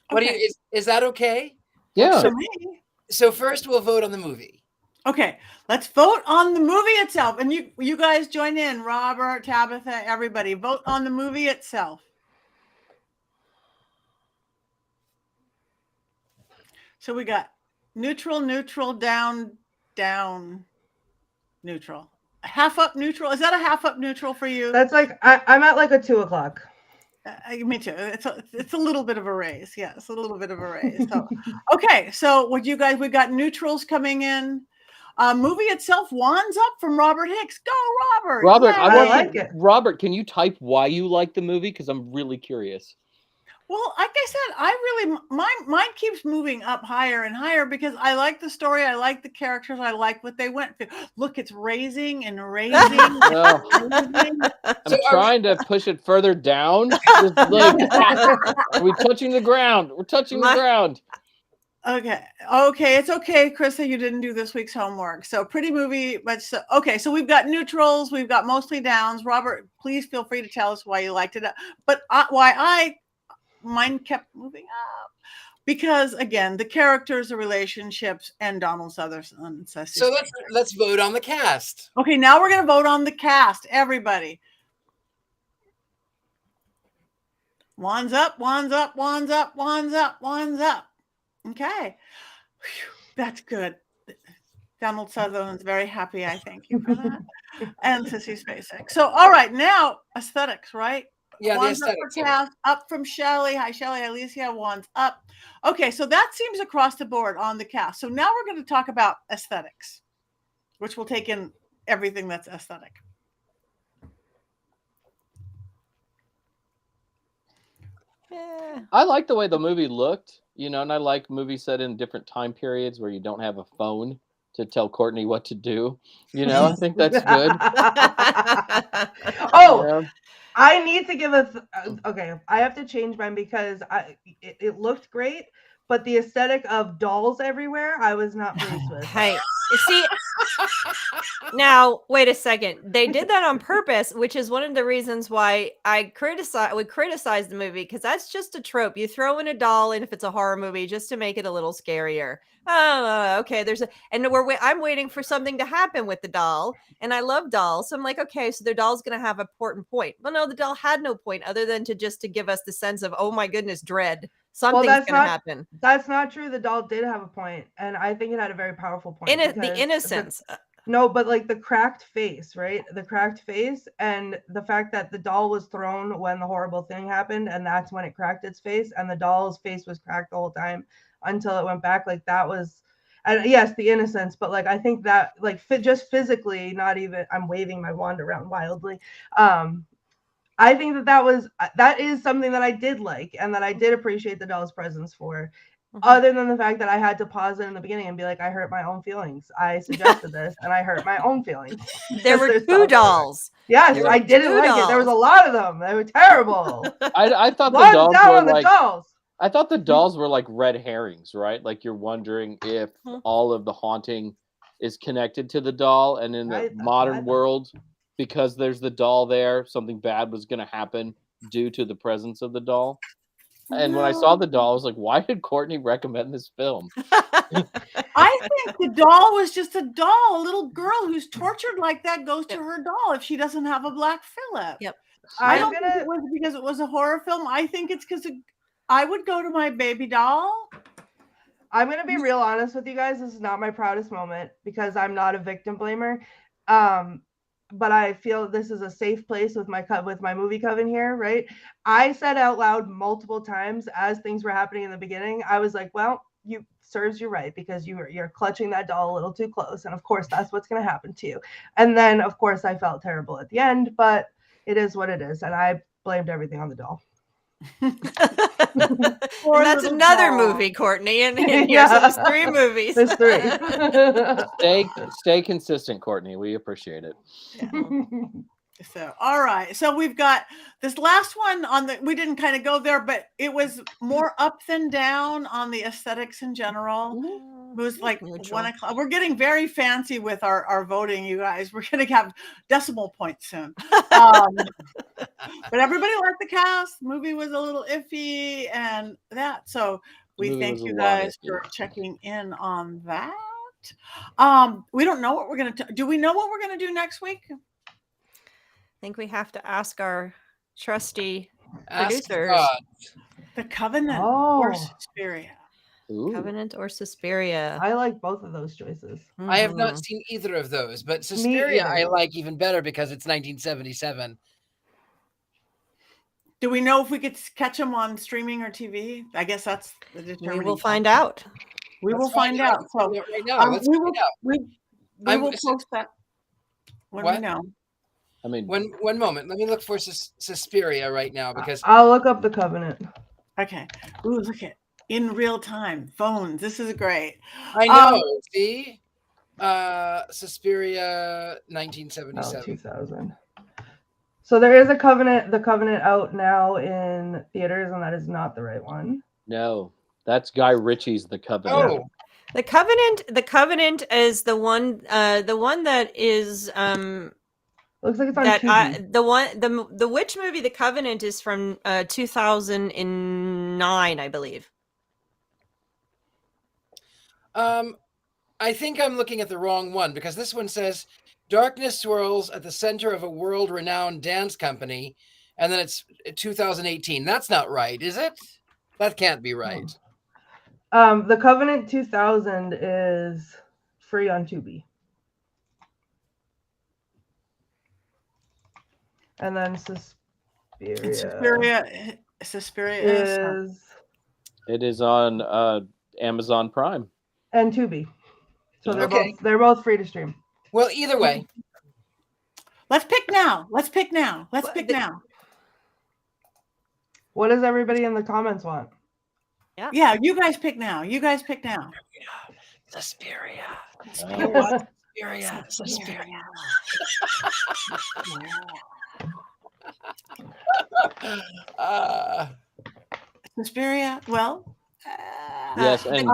What do you? Is that okay? Yeah. For me. So first, we'll vote on the movie. Okay, let's vote on the movie itself. And you guys join in, Robert, Tabitha, everybody. Vote on the movie itself. So we got neutral, neutral, down, down, neutral. Half up neutral. Is that a half up neutral for you? That's like I'm at like a 2 o'clock. Me too. It's a little bit of a raise. Yes, a little bit of a raise. So okay, so what you guys, we got neutrals coming in. Movie itself, wands up from Robert Hicks. Go, Robert. Robert, Yay. I like it. Robert, can you type why you like the movie? Because I'm really curious. Well, like I said, mine keeps moving up higher and higher because I like the story, I like the characters, I like what they went through. Look, it's raising and raising. No. raising. I'm trying to push it further down. Just like, are we touching the ground? We're touching the ground. Okay, it's okay, Krista. You didn't do this week's homework. So pretty movie, but okay. So we've got neutrals, we've got mostly downs. Robert, please feel free to tell us why you liked it, but mine kept moving up because again, the characters, the relationships, and Donald Sutherland. So let's vote on the cast. Okay, now we're gonna vote on the cast. Everybody, wands up, wands up, wands up, wands up, wands up. Okay, whew, that's good. Donald Sutherland's very happy. I thank you for that, and Sissy Spacek. So all right, now aesthetics, right? Yeah, Wands the up for aesthetics. cast, up from Shelley. Hi, Shelley. Alicia, wands up. Okay, so that seems across the board on the cast. So now we're going to talk about aesthetics, which will take in everything that's aesthetic. Yeah. I like the way the movie looked, and I like movies set in different time periods where you don't have a phone to tell Courtney what to do. I think that's good. Oh, I need to give okay. I have to change mine because it looked great, but the aesthetic of dolls everywhere, I was not pleased with. Hey, see, now wait a second. They did that on purpose, which is one of the reasons why I would criticize the movie, because that's just a trope. You throw in a doll, and if it's a horror movie, just to make it a little scarier. Oh, okay. I'm waiting for something to happen with the doll, and I love dolls. So I'm like, okay, so the doll's going to have an important point. Well, no, the doll had no point other than to give us the sense of, oh my goodness, dread. Something's that's going to not- happen. That's not true. The doll did have a point, and I think it had a very powerful point. The because innocence. No, but like the cracked face, right? The cracked face, and the fact that the doll was thrown when the horrible thing happened, and that's when it cracked its face, and the doll's face was cracked the whole time until it went back. Like that was, and yes, the innocence, but like I think that like just physically, not even. I'm waving my wand around wildly. I think that is something that I did like, and that I did appreciate the doll's presence for. Other than the fact that I had to pause it in the beginning and be like, I hurt my own feelings. I suggested this and I hurt my own feelings. There were two dolls. Yes, I didn't like it. There was a lot of them. They were terrible. I thought the One dolls down were on the like. dolls. I thought the dolls were like red herrings, right? Like you're wondering if all of the haunting is connected to the doll, and in the Right, that's modern what I thought. world, because there's the doll there, something bad was going to happen due to the presence of the doll. And when I saw the doll, I was like, why did Courtney recommend this film? I think the doll was just a doll. A little girl who's tortured like that goes to her doll if she doesn't have a black Phillip. Yep. I don't think it was because it was a horror film. I think it's because I would go to my baby doll. I'm going to be real honest with you guys. This is not my proudest moment because I'm not a victim blamer. But I feel this is a safe place with my movie Coven here, right? I said out loud multiple times as things were happening in the beginning, I was like, well, serves you right because you're clutching that doll a little too close. And of course, that's what's going to happen to you. And then, of course, I felt terrible at the end, but it is what it is. And I blamed everything on the doll. And that's another movie, Courtney. And here's Yeah. 3 movies. There's 3. Stay consistent, Courtney. We appreciate it. So, all right. So we've got this last one we didn't kind of go there, but it was more up than down on the aesthetics in general. It was like 1 o'clock. We're getting very fancy with our voting, you guys. We're going to have decimal points soon. But everybody liked the cast. The movie was a little iffy and that. So we thank you guys for checking in on that. We don't know what we're going to do. We know what we're going to do next week? I think we have to ask our trusty producers. The Covenant or Suspiria. Ooh. Covenant or Suspiria. I like both of those choices. I have not seen either of those, but Suspiria I like even better because it's 1977. Do we know if we could catch them on streaming or TV? I guess that's the determining. We will find out. We will find out. So right now, let's find out. We will post that when we know. I mean, one moment. Let me look for Suspiria right now because I'll look up the Covenant. Okay. Ooh, look at in real time phones. This is great. I know. See, Suspiria, 1977. 2000. So there is the Covenant out now in theaters, and that is not the right one. no, that's Guy Ritchie's The Covenant. Oh, The Covenant is the one that is Looks like it's on that Tubi. the witch movie The Covenant is from 2009, I believe. I think I'm looking at the wrong one because this one says darkness swirls at the center of a world-renowned dance company, and then it's 2018. That's not right, is it? That can't be right. The Covenant 2000 is free on Tubi. And then Suspiria is It is on Amazon Prime. and Tubi. So Okay. they're both free to stream. Well, either way, Let's pick now. Let's pick now. What does everybody in the comments want? Yeah, you guys pick now. Suspiria. Suspiria. Suspiria. Well, Yes, and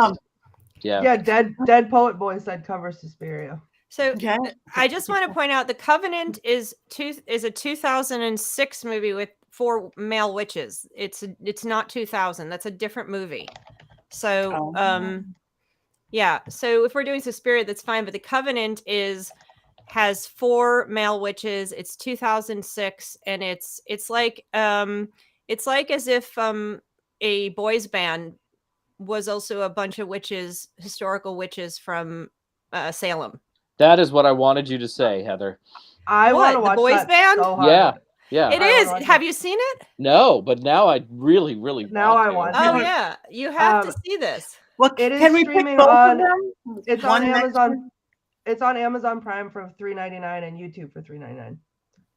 Yeah, Dead Poet Boy said cover Suspiria. So okay. I just want to point out The Covenant is a 2006 movie with 4 male witches. It's not 2000. That's a different movie. So yeah. So if we're doing Suspiria, that's fine. But The Covenant has 4 male witches. It's 2006, and it's like as if a boys band was also a bunch of witches, historical witches from Salem. That is what I wanted you to say, Heather. I want to What, the watch boys that band? so hard. Yeah. Yeah. It I wanna is. watch Have it. you seen it? No, but now I really, really Now want I to. want Oh to. yeah, you have to see this. Well, It is can we pick streaming both on- of them? It's One on next Amazon. week? It's on Amazon Prime for $3.99 and YouTube for $3.99.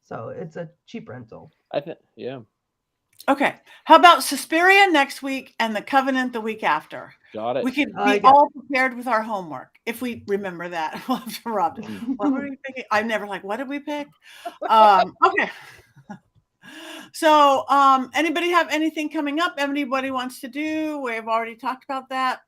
So it's a cheap rental. I think, yeah, Okay. How about Suspiria next week and the Covenant the week after? got it. We could I be like it. all prepared with our homework if we remember that. We'll have to rob it. What were we picking? I'm never like, what did we pick? Okay. So, anybody have anything coming up? Anybody wants to do? We've already talked about that.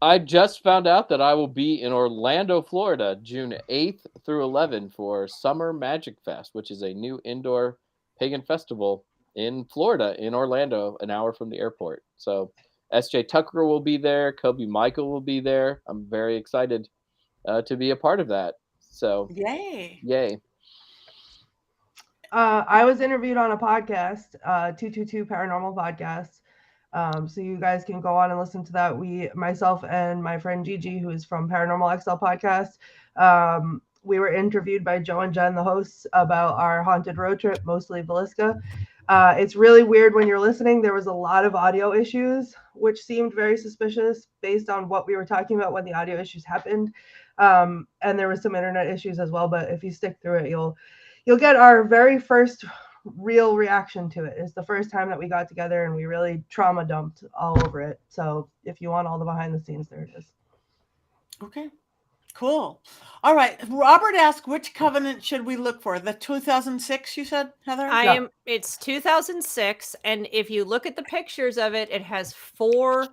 I just found out that I will be in Orlando, Florida, June 8th through 11th for Summer Magic Fest, which is a new indoor pagan festival in Florida, in Orlando, an hour from the airport. So S.J. Tucker will be there. Kobe Michael will be there. I'm very excited to be a part of that. So Yay. yay. I was interviewed on a podcast, 222 Paranormal Podcast. So you guys can go on and listen to that. Myself and my friend Gigi, who is from Paranormal XL Podcast, we were interviewed by Joe and Jen, the hosts, about our haunted road trip, mostly Villisca. It's really weird when you're listening. There was a lot of audio issues, which seemed very suspicious based on what we were talking about when the audio issues happened. And there was some internet issues as well. But if you stick through it, you'll get our very first real reaction to it. It's the first time that we got together and we really trauma dumped all over it. So if you want all the behind the scenes, there it is. Okay. Cool. All right. Robert asked, which covenant should we look for? The 2006, you said, Heather? It's 2006, and if you look at the pictures of it, it has 4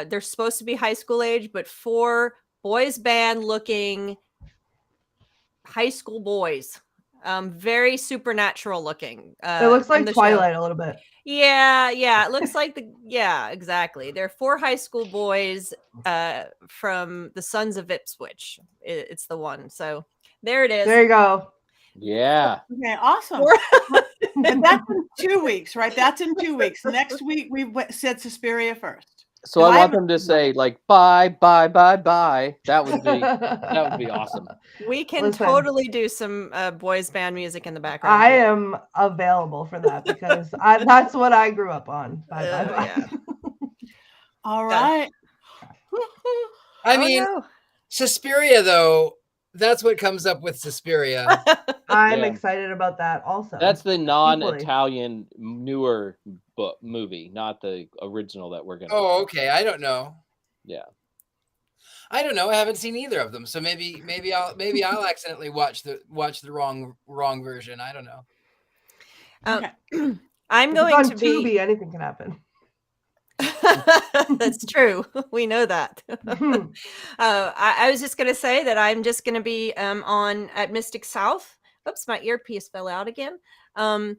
they're supposed to be high school age, but 4 boys band looking high school boys. Very supernatural looking. It looks from like the Twilight show. a little bit. Yeah, it looks like exactly. They're 4 high school boys from the Sons of Ipswich. It's the one. So there it is. There you go. Yeah. Okay, awesome. And that's in 2 weeks, right? That's in 2 weeks. Next week, we said Suspiria first. So I I want them to say like bye, bye, bye, bye. That would be awesome. We can Listen. totally do some boys band music in the background. I am available for that because that's what I grew up on. Bye, bye, bye. Yeah. All right. I mean, no. Suspiria, though, that's what comes up with Suspiria. I'm Yeah. excited about that also. That's the non-Italian newer movie, not the original that we're gonna. Oh, okay. I don't know. Yeah. I don't know. I haven't seen either of them, so maybe I'll accidentally watch the wrong version. I don't know. Okay. I'm If going it's to on be. Tubi, anything can happen. That's true. We know that. I was just going to say that I'm just going to be on at Mystic South. Oops, my earpiece fell out again. And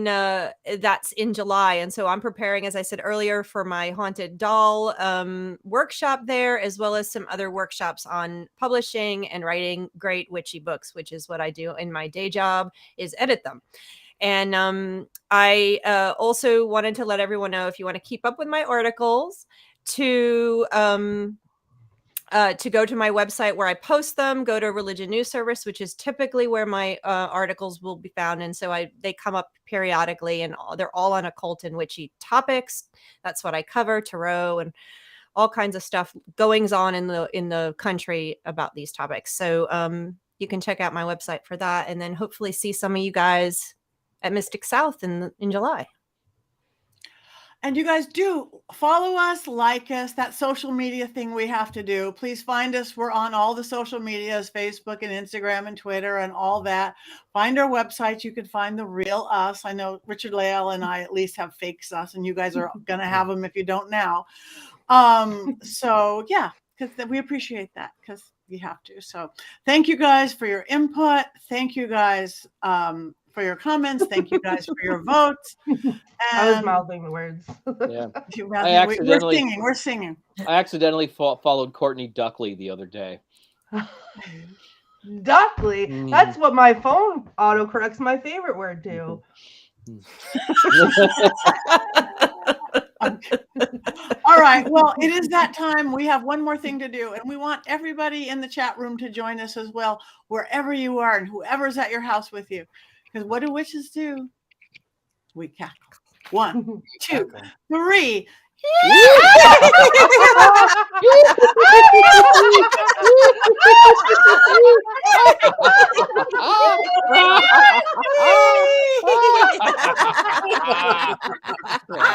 that's in July. And so I'm preparing, as I said earlier, for my haunted doll workshop there, as well as some other workshops on publishing and writing great witchy books, which is what I do in my day job, is edit them. And I also wanted to let everyone know, if you want to keep up with my articles, to go to my website where I post them. Go to Religion News Service, which is typically where my articles will be found. And so they come up periodically, and they're all on occult and witchy topics. That's what I cover, tarot and all kinds of stuff, goings on in the country about these topics. So you can check out my website for that, and then hopefully see some of you guys at Mystic South in July. And you guys do follow us, like us, that social media thing we have to do. Please find us. We're on all the social medias, Facebook and Instagram and Twitter and all that. Find our website. You can find the real us. I know Richard-Lael and I at least have fake us, and you guys are going to have them if you don't now. So yeah, because we appreciate that, because you have to. So thank you guys for your input. Thank you guys for your comments. Thank you guys for your votes. I was mouthing the words. Yeah. We're singing. I accidentally followed Courtney Buckley the other day. Duckley. Mm. That's what my phone autocorrects my favorite word to. right. Well, it is that time. We have one more thing to do, and we want everybody in the chat room to join us as well, wherever you are and whoever's at your house with you. Because what do witches do? We cackle. 1, 2, 3.